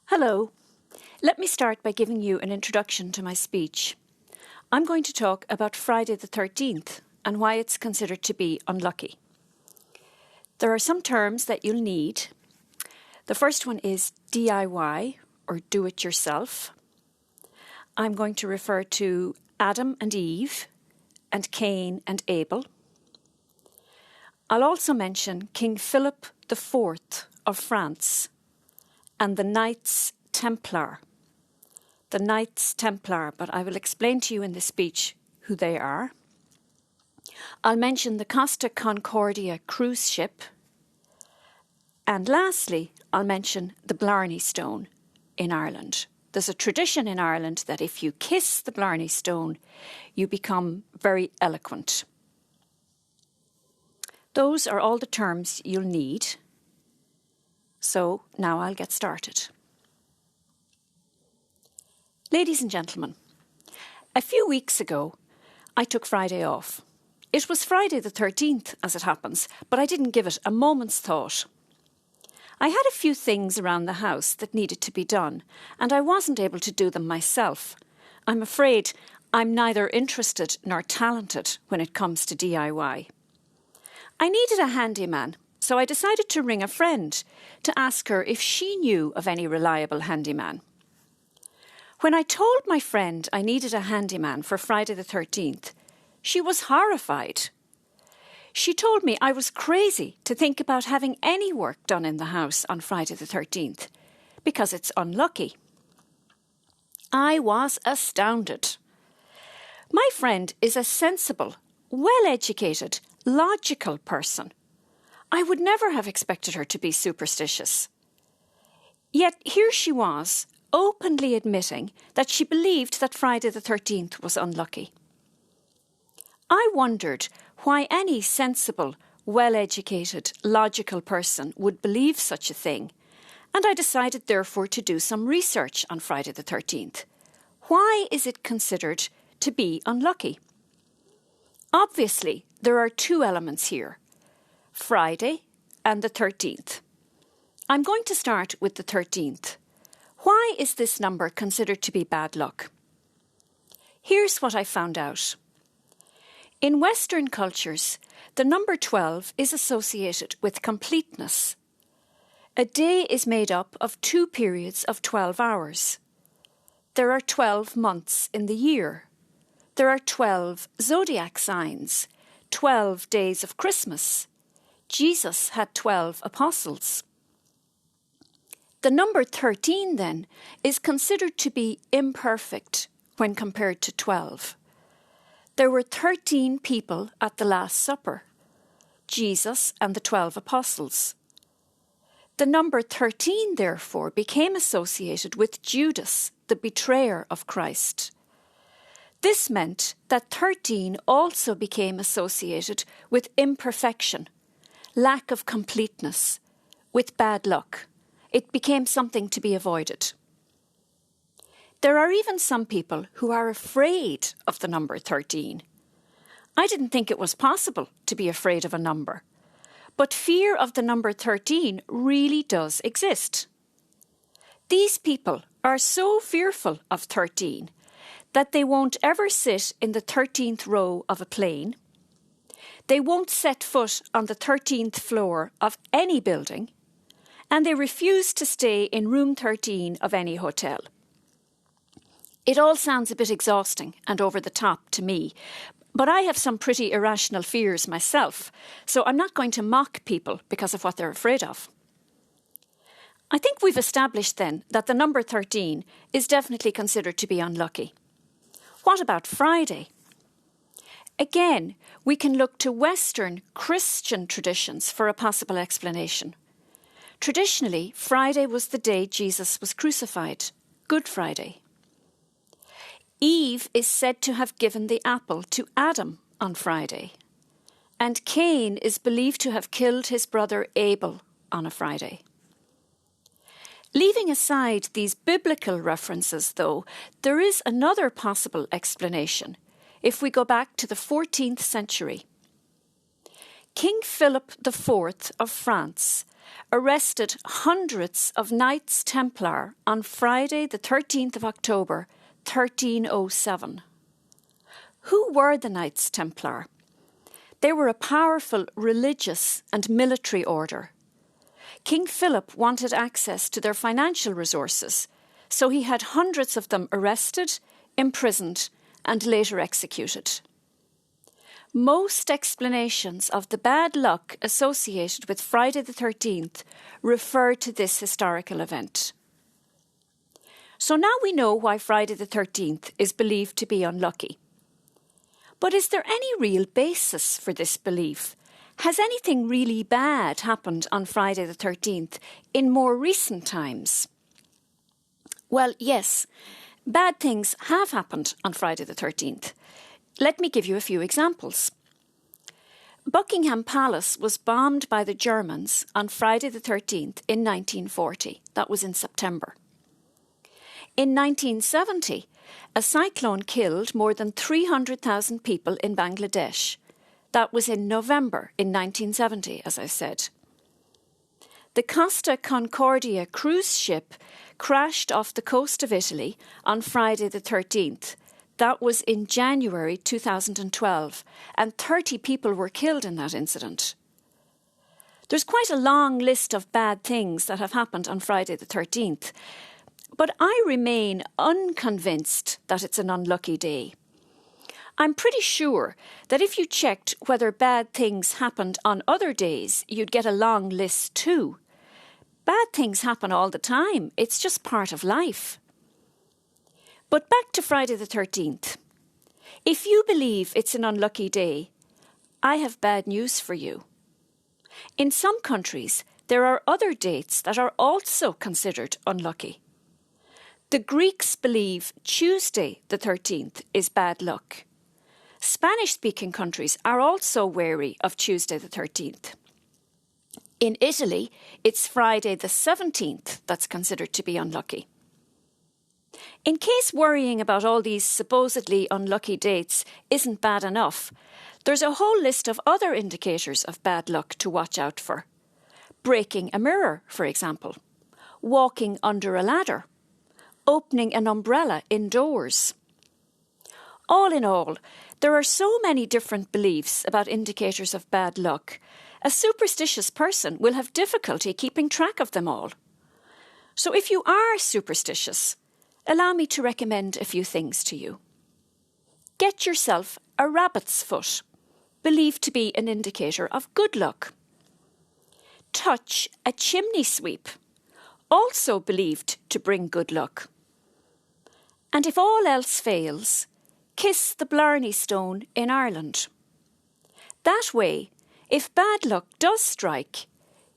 Hello. Let me start by giving you an introduction to my speech. I'm going to talk about Friday the 13th and why it's considered to be unlucky. There are some terms that you'll need. The first one is DIY, or do it yourself. I'm going to refer to Adam and Eve and Cain and Abel. I'll also mention King Philip IV of France and the Knights Templar. The Knights Templar, but I will explain to you in this speech who they are. I'll mention the Costa Concordia cruise ship. And lastly, I'll mention the Blarney Stone in Ireland. There's a tradition in Ireland that if you kiss the Blarney Stone, you become very eloquent. Those are all the terms you'll need. So now I'll get started. Ladies and gentlemen, a few weeks ago, I took Friday off. It was Friday the 13th, as it happens, but I didn't give it a moment's thought. I had a few things around the house that needed to be done, and I wasn't able to do them myself. I'm afraid I'm neither interested nor talented when it comes to DIY. I needed a handyman, so I decided to ring a friend to ask her if she knew of any reliable handyman. When I told my friend I needed a handyman for Friday the 13th, she was horrified. She told me I was crazy to think about having any work done in the house on Friday the 13th, because it's unlucky. I was astounded. My friend is a sensible, well-educated, logical person. I would never have expected her to be superstitious. Yet here she was, openly admitting that she believed that Friday the 13th was unlucky. I wondered why any sensible, well-educated, logical person would believe such a thing, and I decided therefore to do some research on Friday the 13th. Why is it considered to be unlucky? Obviously, there are two elements here, Friday and the 13th. I'm going to start with the 13th. Why is this number considered to be bad luck? Here's what I found out. In Western cultures, the number 12 is associated with completeness. A day is made up of 2 periods of 12 hours. There are 12 months in the year. There are 12 zodiac signs, 12 days of Christmas. Jesus had 12 apostles. The number 13, then, is considered to be imperfect when compared to 12. There were 13 people at the Last Supper, Jesus and the 12 apostles. The number 13, therefore, became associated with Judas, the betrayer of Christ. This meant that 13 also became associated with imperfection, lack of completeness, with bad luck. It became something to be avoided. There are even some people who are afraid of the number 13. I didn't think it was possible to be afraid of a number, but fear of the number 13 really does exist. These people are so fearful of 13 that they won't ever sit in the 13th row of a plane. They won't set foot on the 13th floor of any building, and they refuse to stay in room 13 of any hotel. It all sounds a bit exhausting and over the top to me, but I have some pretty irrational fears myself, so I'm not going to mock people because of what they're afraid of. I think we've established then that the number 13 is definitely considered to be unlucky. What about Friday? Again, we can look to Western Christian traditions for a possible explanation. Traditionally, Friday was the day Jesus was crucified, Good Friday. Eve is said to have given the apple to Adam on Friday, and Cain is believed to have killed his brother Abel on a Friday. Leaving aside these biblical references, though, there is another possible explanation if we go back to the 14th century. King Philip IV of France arrested hundreds of Knights Templar on Friday the 13th of October, 1307. Who were the Knights Templar? They were a powerful religious and military order. King Philip wanted access to their financial resources, so he had hundreds of them arrested, imprisoned, and later executed. Most explanations of the bad luck associated with Friday the 13th refer to this historical event. So now we know why Friday the 13th is believed to be unlucky. But is there any real basis for this belief? Has anything really bad happened on Friday the 13th in more recent times? Well, yes, bad things have happened on Friday the 13th. Let me give you a few examples. Buckingham Palace was bombed by the Germans on Friday the 13th in 1940. That was in September. In 1970, a cyclone killed more than 300,000 people in Bangladesh. That was in November in 1970, as I said. The Costa Concordia cruise ship crashed off the coast of Italy on Friday the 13th. That was in January 2012, and 30 people were killed in that incident. There's quite a long list of bad things that have happened on Friday the 13th, but I remain unconvinced that it's an unlucky day. I'm pretty sure that if you checked whether bad things happened on other days, you'd get a long list too. Bad things happen all the time. It's just part of life. But back to Friday the 13th. If you believe it's an unlucky day, I have bad news for you. In some countries, there are other dates that are also considered unlucky. The Greeks believe Tuesday the 13th is bad luck. Spanish-speaking countries are also wary of Tuesday the 13th. In Italy, it's Friday the 17th that's considered to be unlucky. In case worrying about all these supposedly unlucky dates isn't bad enough, there's a whole list of other indicators of bad luck to watch out for. Breaking a mirror, for example. Walking under a ladder. Opening an umbrella indoors. All in all, there are so many different beliefs about indicators of bad luck. A superstitious person will have difficulty keeping track of them all. So if you are superstitious, allow me to recommend a few things to you. Get yourself a rabbit's foot, believed to be an indicator of good luck. Touch a chimney sweep, also believed to bring good luck. And if all else fails, kiss the Blarney Stone in Ireland. That way, if bad luck does strike,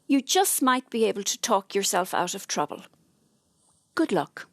you just might be able to talk yourself out of trouble. Good luck.